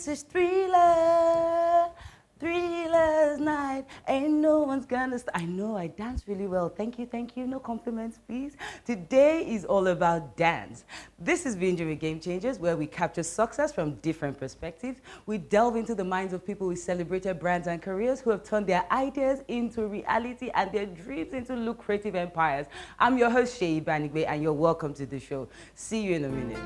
This is Thriller's night. Ain't no one's gonna I know I dance really well. Thank you. No compliments, please. Today is all about dance. This is Binge with Game Changers, where we capture success from different perspectives. We delve into the minds of people with celebrated brands and careers who have turned their ideas into reality and their dreams into lucrative empires. I'm your host, Seyi Banigbe, and you're welcome to the show. See you in a minute.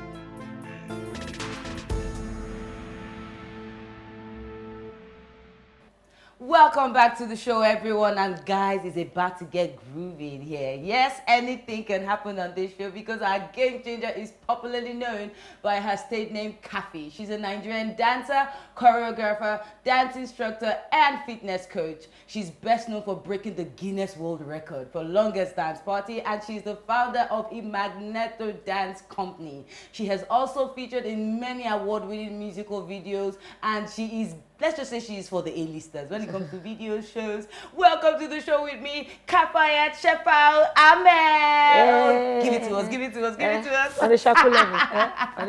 Welcome back to the show, everyone, and guys, it's about to get groovy in here. Yes, anything can happen on this show because our game changer is popularly known by her stage name, Kaffy. She's a Nigerian dancer, choreographer, dance instructor, and fitness coach. She's best known for breaking the Guinness World Record for longest dance party, and she's the founder of Imagneto Dance Company. She has also featured in many award-winning musical videos, and she is, let's just say, she is for the A-listers when it comes to video shows. Welcome to the show with me, Kaffy Shefal Ahmed. Give it to us. On the shaku level.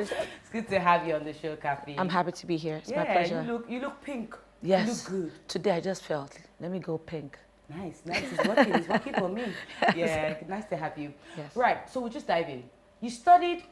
It's good to have you on the show, Kaffy. I'm happy to be here. It's my pleasure. You look pink. Yes. You look good. Today I just felt, let me go pink. Nice. It's working for me. Yeah, nice to have you. Yes. Right, so we'll just dive in. You studied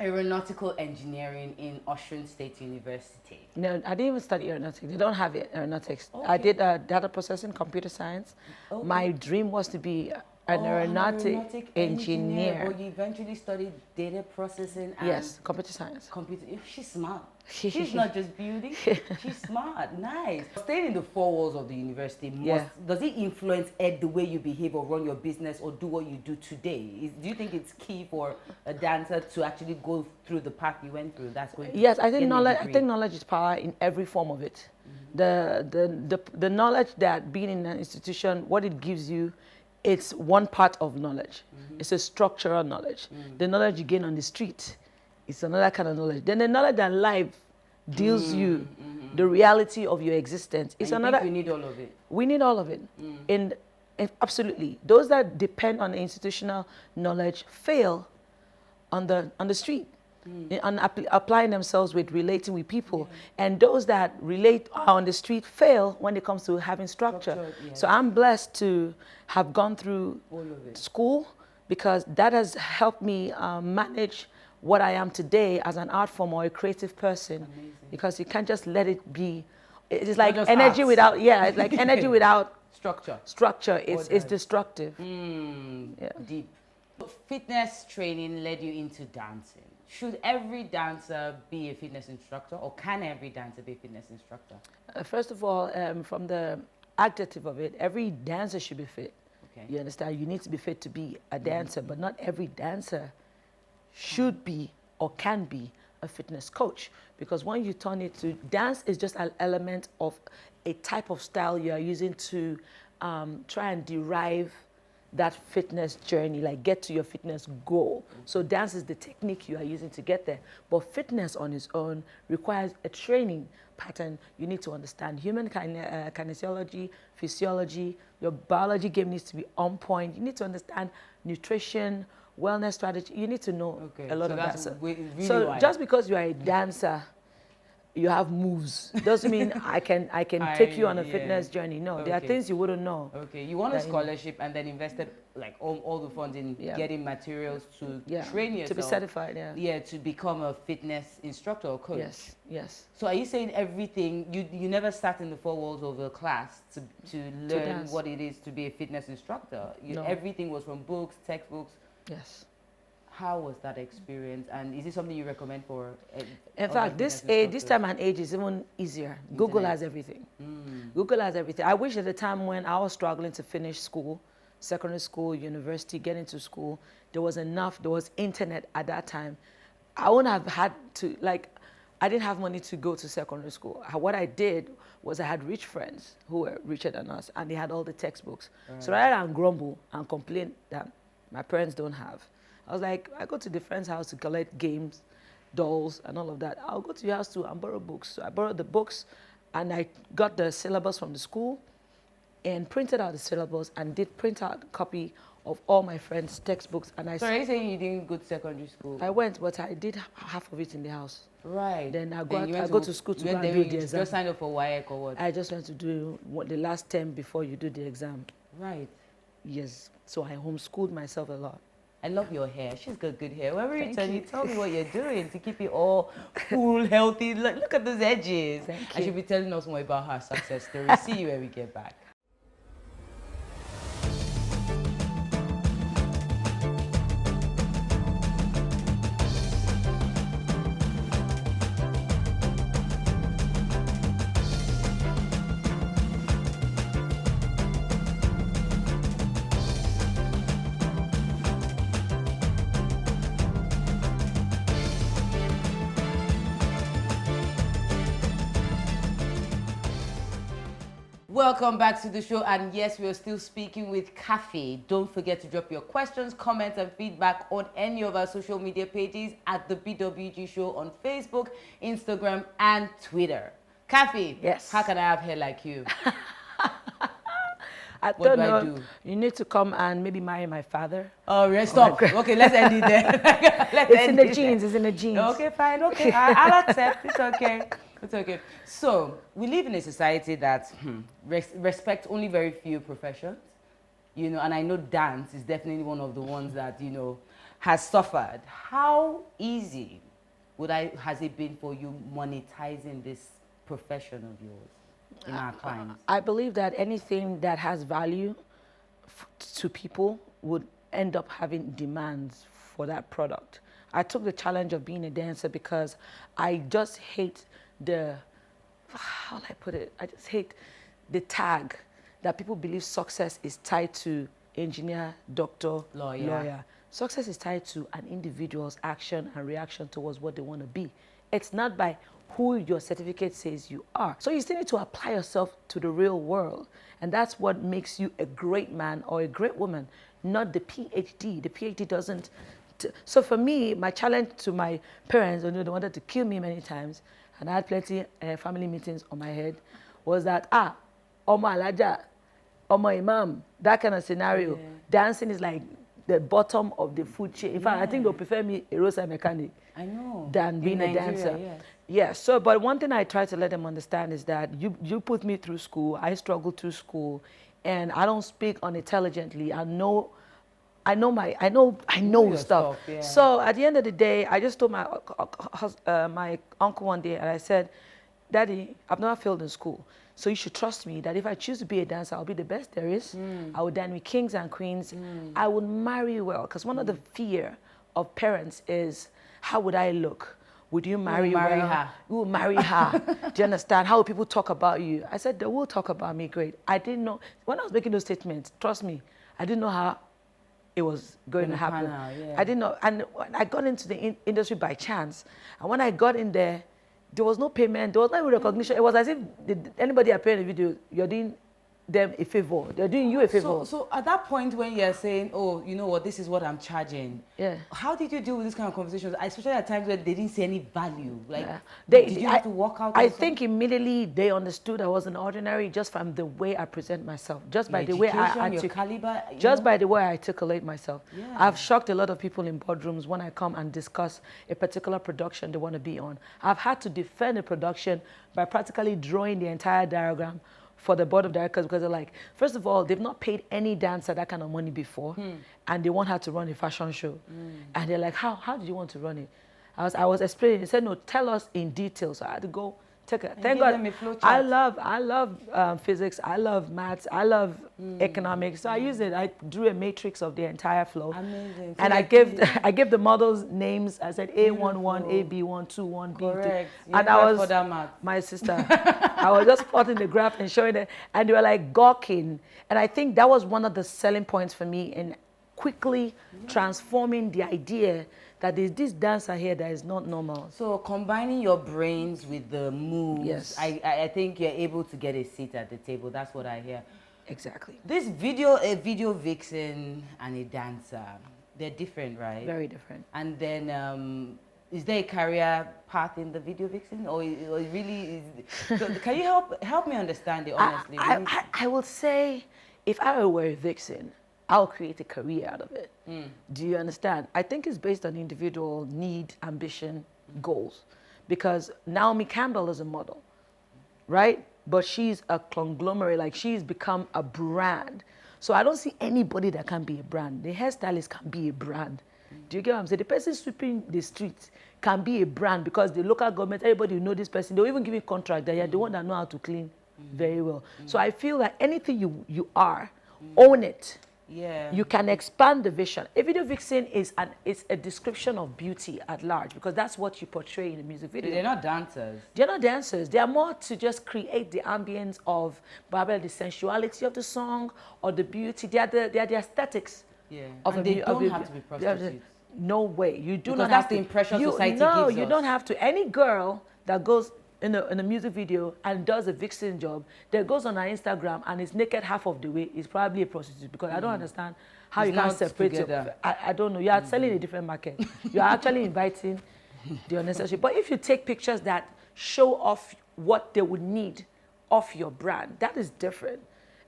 aeronautical engineering in Osun State University. No, I didn't even study aeronautics. They don't have it, aeronautics. Okay. I did data processing, computer science. Okay. My dream was to be an aeronautic engineer. But you eventually studied data processing and Yes, computer science. computer. She's smart. She's not just beauty. She's smart. Nice. Staying in the four walls of the university, does it influence the way you behave or run your business or do what you do today? Do you think it's key for a dancer to actually go through the path you went through? That's going. Yes, I think knowledge is power in every form of it. The knowledge that being in an institution, what it gives you, it's one part of knowledge. It's a structural knowledge. The knowledge you gain on the street, it's another kind of knowledge. Then the knowledge that life deals you, the reality of your existence, it's another. We need all of it. We need all of it. And absolutely, those that depend on the institutional knowledge fail on the street. On applying themselves with relating with people, and those that relate on the street fail when it comes to having structure. So I'm blessed to have gone through school because that has helped me manage what I am today as an art form or a creative person. Amazing. Because you can't just let it be. It's like arts. energy without it's like energy without structure. It's destructive. Deep. Fitness training led you into dancing. Should every dancer be a fitness instructor, or can every dancer be a fitness instructor? First of all, from the adjective of it, every dancer should be fit. Okay. You understand? You need to be fit to be a dancer, but not every dancer should be or can be a fitness coach. Because when you turn it to dance, is just an element of a type of style you are using to try and derive that fitness journey, like get to your fitness goal. So dance is the technique you are using to get there. But fitness on its own requires a training pattern. You need to understand human kinesiology, physiology. Your biology game needs to be on point. You need to understand nutrition, wellness strategy. You need to know a lot of that. So just because you are a dancer, you have moves, doesn't mean I can take you on a fitness journey. No, there are things you wouldn't know. Okay, you won a scholarship and then invested like all the funds in getting materials to train yourself. To be certified, to become a fitness instructor or coach. Yes. So are you saying everything, you never sat in the four walls of a class to learn what it is to be a fitness instructor? No. Everything was from books, textbooks? Yes. How was that experience, and is it something you recommend for? In fact, this time and age is even easier. Google has everything. Google has everything. I wish at the time when I was struggling to finish school, secondary school, university, get into school, there was internet at that time. I wouldn't have had to, I didn't have money to go to secondary school. What I did was I had rich friends who were richer than us, and they had all the textbooks. Right. So rather than grumble and complain that my parents don't have, I was like, I go to the friend's house to collect games, dolls, and all of that. I'll go to your house too and borrow books. So I borrowed the books, and I got the syllabus from the school and printed out the syllabus and did print out a copy of all my friends' textbooks, and So are you saying you didn't go to secondary school? I went, but I did half of it in the house. Right. Then I Then go to school to go and do the exam. Just signed up for WAEC or what? I just went to do the last term before you do the exam. Right. Yes. So I homeschooled myself a lot. I love your hair. She's got good hair. Whenever you Thank tell me what you're doing to keep it all cool, healthy. Look at those edges. Thank I you. should be telling us more about her success story. See you when we get back. Welcome back to the show, and yes, we're still speaking with Kaffy. Don't forget to drop your questions, comments, and feedback on any of our social media pages at the BWG Show on Facebook, Instagram, and Twitter. Kaffy, yes. How can I have hair like you? I What don't do I know. do? You need to come and maybe marry my father. Oh, stop. Okay, let's end it there. It's in the genes. It's in the genes. Okay, fine. Okay, I'll accept. It's okay. It's okay. So we live in a society that respects only very few professions, you know, and I know dance is definitely one of the ones that, you know, has suffered. How easy has it been for you monetizing this profession of yours in our clients? I believe that anything that has value to people would end up having demands for that product. I took the challenge of being a dancer because I just hate how do I put it? I just hate the tag that people believe success is tied to engineer, doctor, lawyer. Success is tied to an individual's action and reaction towards what they want to be. It's not by who your certificate says you are. So you still need to apply yourself to the real world. And that's what makes you a great man or a great woman, not the PhD. The PhD doesn't. So for me, my challenge to my parents, they wanted to kill me many times, and I had plenty family meetings on my head, was that, Omo Alaja, Omo Imam, that kind of scenario. Yeah. Dancing is like the bottom of the food chain. In fact, I think they'll prefer me a roadside mechanic than being a dancer. Yes. Yeah, so, but one thing I try to let them understand is that you put me through school, I struggled through school, and I don't speak unintelligently. I know stuff. Yeah. So at the end of the day, I just told my uncle one day, and I said, Daddy, I've never failed in school. So you should trust me that if I choose to be a dancer, I'll be the best there is. I will dance with kings and queens. I will marry well. Because one of the fear of parents is, how would I look? Would you marry her? You will marry her. Do you understand? How will people talk about you? I said, they will talk about me, great. I didn't know. When I was making those statements, trust me, I didn't know how it was going to happen. I didn't know. And I got into the industry by chance. And when I got in there, there was no payment. There was no recognition. It was as if anybody appearing in the video, you're doing them a favor. They're doing you a favor. So at that point when you're saying, oh, you know what, this is what I'm charging. Yeah. How did you deal with this kind of conversations, especially at times where they didn't see any value? Like, did you have to walk out? I think immediately they understood I wasn't ordinary just from the way I present myself, just by the way by the way I articulate myself. Yeah. I've shocked a lot of people in boardrooms when I come and discuss a particular production they want to be on. I've had to defend a production by practically drawing the entire diagram for the board of directors, because they're like, first of all, they've not paid any dancer that kind of money before, and they want her to run a fashion show. And they're like, how did you want to run it? I was explaining. They said, no, tell us in detail. So I had to go take it. Thank God. I love physics. I love maths. I love economics. So I used it. I drew a matrix of the entire flow. Amazing. And I gave the models names. I said A11, AB1, 21, B2. Correct. And I was my sister. I was just plotting the graph and showing it, and they were like gawking. And I think that was one of the selling points for me in quickly transforming the idea that there's this dancer here that is not normal. So combining your brains with the moves, yes. I think you're able to get a seat at the table. That's what I hear. Exactly. This video, a video vixen and a dancer, they're different, right? Very different. And then, is there a career path in the video vixen, or it really is? So can you help me understand it honestly? I will say, if I were a vixen, I'll create a career out of it. Do you understand? I think it's based on individual need, ambition, goals. Because Naomi Campbell is a model, right? But she's a conglomerate, like she's become a brand. So I don't see anybody that can be a brand. The hairstylist can be a brand. Do you get what I'm saying? The person sweeping the streets can be a brand because the local government, everybody will know this person. They'll even give you a contract that you're the one that know how to clean very well. So I feel like anything you are, own it. Yeah. You can expand the vision. A video vixen is a description of beauty at large because that's what you portray in a music video. They're not dancers. They're not dancers. They are more to just create the ambience of the sensuality of the song or the beauty. They are the aesthetics. Yeah. Of And they don't have to be prostitutes. No way. You do Because not that's have the to. impression society No, gives you us. don't have to. Any girl that goes in a music video and does a vixen job, that goes on her Instagram and is naked half of the way is probably a prostitute because I don't understand how It's you can not separate together. I don't know. You are selling a different market. You are actually inviting the unnecessary. But if you take pictures that show off what they would need of your brand, that is different.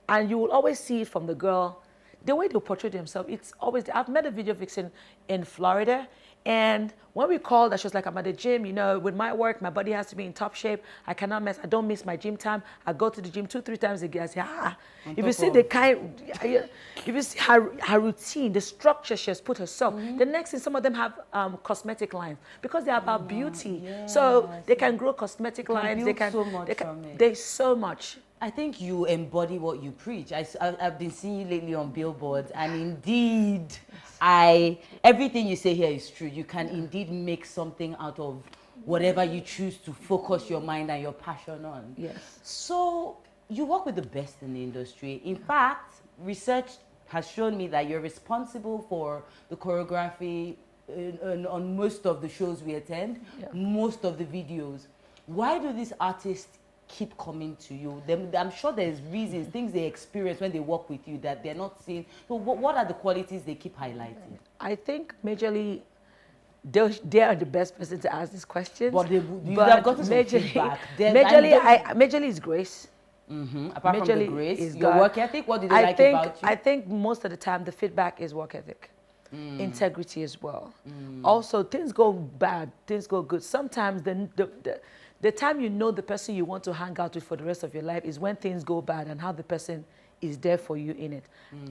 And you will always see it from the girl, the way they portray themselves. It's always, I've met a video vixen in Florida. And when we called her, she was like, I'm at the gym, you know, with my work, my body has to be in top shape. I don't miss my gym time. I go to the gym 2-3 times a day. I say, if you see if you see her routine, the structure she has put herself, the next thing, some of them have cosmetic lines because they're about beauty. So they can grow cosmetic lines. There's so much. I think you embody what you preach. I've been seeing you lately on billboards, and indeed, everything you say here is true. You can indeed make something out of whatever you choose to focus your mind and your passion on. Yes. So you work with the best in the industry. In fact, research has shown me that you're responsible for the choreography on most of the shows we attend, most of the videos. Why do these artists keep coming to you? I'm sure there's reasons, things they experience when they work with you that they're not seeing. So what are the qualities they keep highlighting? I think majorly they are the best person to ask this question. But you've gotten some feedback. Majorly is grace. Apart from the grace, is your God. work ethic, what do they like about you? I think most of the time the feedback is work ethic. Integrity as well. Also, things go bad, things go good. Sometimes the time you know the person you want to hang out with for the rest of your life is when things go bad and how the person is there for you in it.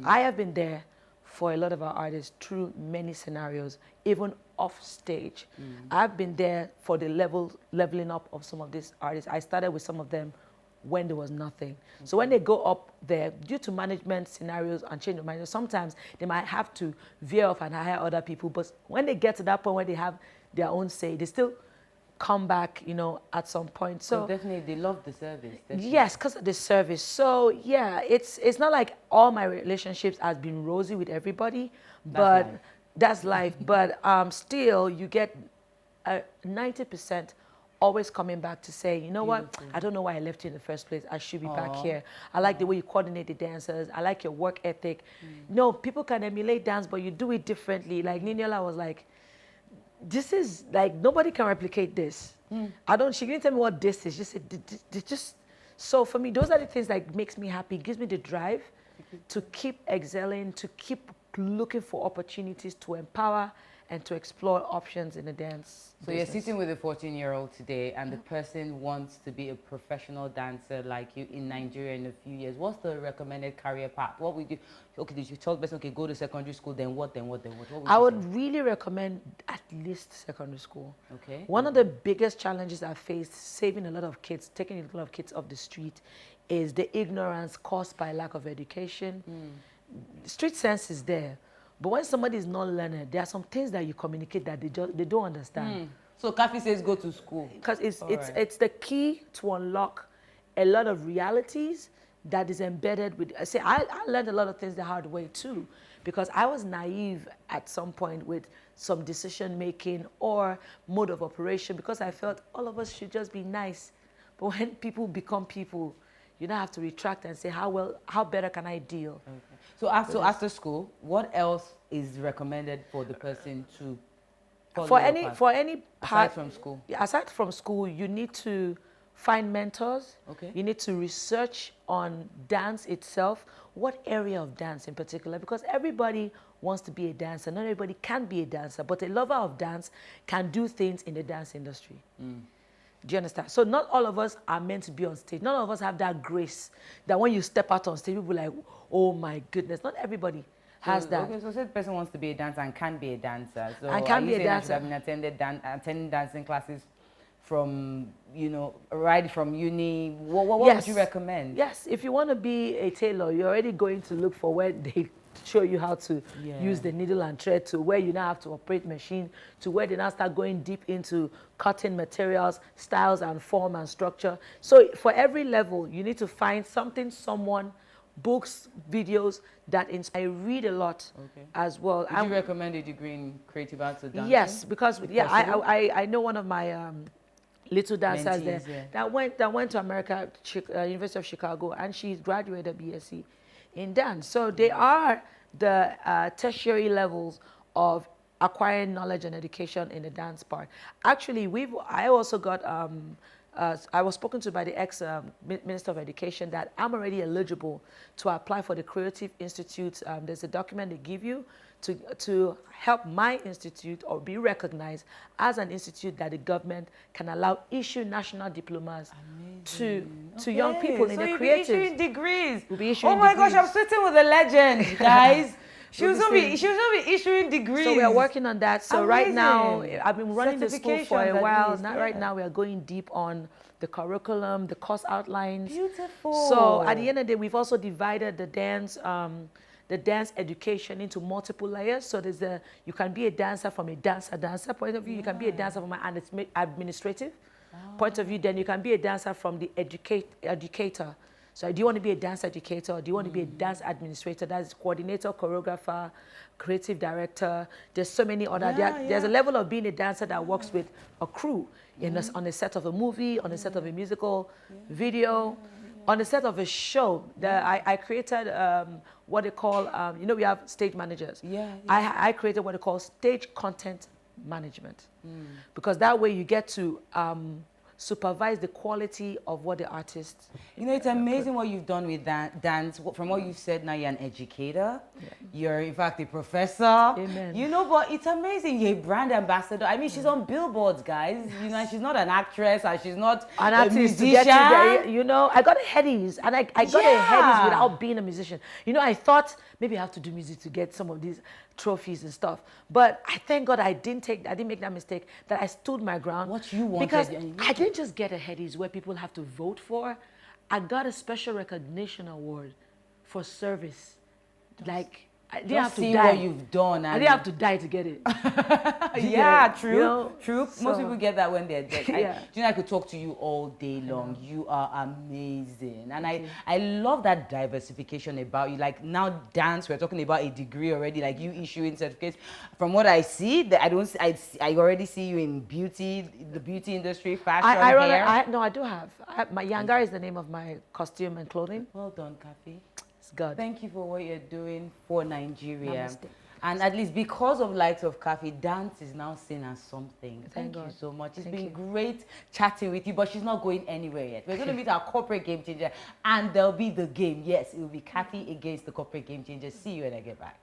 I have been there for a lot of our artists through many scenarios, even off stage. I've been there for the leveling up of some of these artists. I started with some of them when there was nothing. So when they go up there, due to management scenarios and change of management, sometimes they might have to veer off and hire other people. But when they get to that point where they have their own say, they still come back, you know, at some point. So definitely, they love the service. Definitely. Yes, because of the service. So yeah, it's not like all my relationships has been rosy with everybody, but that's life. But still, you get 90% always coming back to say, you know what, I don't know why I left you in the first place. I should be back here. I like the way you coordinate the dancers. I like your work ethic. No, people can emulate dance, but you do it differently. Like Niniola was like, this is like, nobody can replicate this. She didn't tell me what this is. She said, so for me, those are the things that makes me happy, gives me the drive to keep excelling, to keep looking for opportunities to empower and to explore options in the dance So business. you're sitting with a 14-year-old today, and the person wants to be a professional dancer like you in Nigeria in a few years. What's the recommended career path? What would you? Okay, did you tell the person, okay, go to secondary school, then what? What would I you would say? really recommend at least secondary school. Okay. One of the biggest challenges I faced saving a lot of kids, taking a lot of kids off the street, is the ignorance caused by lack of education. Street sense is there. But when somebody is not learning, there are some things that you communicate that they don't understand. So Kaffy says go to school. Because it's the key to unlock a lot of realities that is embedded with. I learned a lot of things the hard way too, because I was naive at some point with some decision making or mode of operation, because I felt all of us should just be nice. But when people become people, you now have to retract and say, how better can I deal? Okay. So after school, what else is recommended for the person to follow for any part, aside from school? Aside from school, you need to find mentors. Okay. You need to research on dance itself. What area of dance in particular? Because everybody wants to be a dancer. Not everybody can be a dancer, but a lover of dance can do things in the dance industry. Do you understand? So not all of us are meant to be on stage. None of us have that grace that when you step out on stage, people are like, oh my goodness. Not everybody has that. Okay, so say the person wants to be a dancer and can be a dancer. So And can be a dancer. I should have been attending dancing classes from, right from uni. What would you recommend? Yes, if you want to be a tailor, you're already going to look for where they show you how to use the needle and thread, to where you now have to operate machine, to where they now start going deep into cutting materials, styles and form and structure. So for every level, you need to find something, someone, books, videos that inspire. I read a lot as well. Would you recommend a degree in creative arts or dancing? Yes, because I know one of my little dancers Mentees, there that went to America, University of Chicago, and she graduated BSc in dance. So they are the tertiary levels of acquiring knowledge and education in the dance part. Actually, I also got I was spoken to by the ex-Minister of Education that I'm already eligible to apply for the Creative Institute. There's a document they give you to help my institute or be recognized as an institute that the government can allow issue national diplomas to young people in the creative. So you'll be issuing degrees. We'll be issuing my degrees. gosh, I'm sitting with a legend, guys. She was gonna be issuing degrees. So we are working on that. So right now, Amazing. I've been running the school for a Certifications while. at least, Right now, we are going deep on the curriculum, the course outlines. Beautiful. So at the end of the day, we've also divided the dance education into multiple layers. So you can be a dancer from a dancer point of view. You can be a dancer from an administrative point of view. Then you can be a dancer from the educator. So do you want to be a dance educator or do you want to be a dance administrator? That's coordinator, choreographer, creative director. There's so many other. There's a level of being a dancer that works with a crew on the set of a movie, on the set of a musical video, on the set of a show. I created what they call, we have stage managers. I created what they call stage content management. Because that way you get to supervise the quality of what the artists. It's amazing what you've done with that dance. From what you've said, now you're an educator. You're in fact a professor. Amen. But it's amazing. You're a brand ambassador. I mean, she's on billboards, guys. She's not an actress and she's not an artist. Musician. I got a Headies, and I got a Headies without being a musician. I thought maybe I have to do music to get some of these trophies and stuff. But I thank God I didn't make that mistake, that I stood my ground. What you wanted. Because I didn't just get a Headies where people have to vote for. I got a special recognition award for service. Like, I didn't have to die. What you've done. I didn't have to die to get it. True. So, most people get that when they're dead. I could talk to you all day long. You are amazing. And I love that diversification about you. Like now dance, we're talking about a degree already, like you issuing certificates. From what I see, I already see you in beauty, the beauty industry, fashion, hair. I do have. My Yanga is the name of my costume and clothing. Well done, Kaffy. God. Thank you for what you're doing for Nigeria. Namaste. And at least because of likes of Kaffy, dance is now seen as something. Thank you so much. It's been great chatting with you, but she's not going anywhere yet. We're going to meet our corporate game changer, and there'll be the game. Yes, it will be Kaffy against the corporate game changer. See you when I get back.